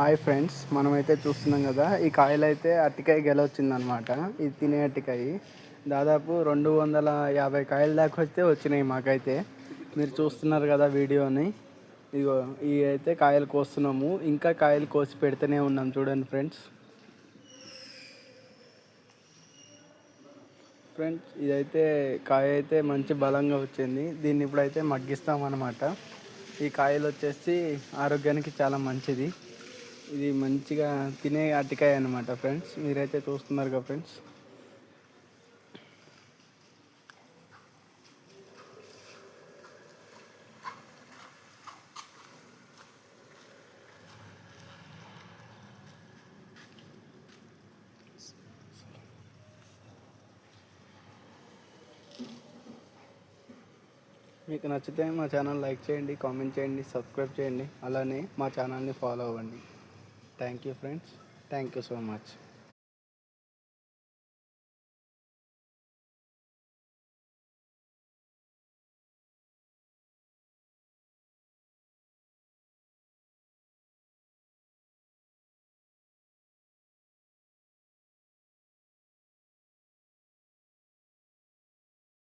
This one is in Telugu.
హాయ్ ఫ్రెండ్స్, మనమైతే చూస్తున్నాం కదా, ఈ కాయలు అయితే అరటికాయ గెలొచ్చిందనమాట. ఇది తినే అరటికాయ. దాదాపు 250 కాయల దాకా వస్తే వచ్చినాయి మాకైతే. మీరు చూస్తున్నారు కదా వీడియోని. ఇదిగో ఇవి అయితే కాయలు కోస్తున్నాము, ఇంకా కాయలు కోసి పెడుతూనే ఉన్నాం. చూడండి ఫ్రెండ్స్. ఇదైతే కాయ అయితే మంచి బలంగా వచ్చింది. దీన్ని ఇప్పుడైతే మగ్గిస్తామన్నమాట. ఈ కాయలు వచ్చేసి ఆరోగ్యానికి చాలా మంచిది. ఇది మంచిగా తినే అరటికాయ అన్నమాట ఫ్రెండ్స్. మీరైతే చూస్తున్నారు కదా ఫ్రెండ్స్. మీకు నచ్చితే మా ఛానల్ లైక్ చేయండి, కామెంట్ చేయండి, సబ్స్క్రైబ్ చేయండి. అలానే మా ఛానల్ని ఫాలో అవ్వండి. Thank you friends. Thank you so much.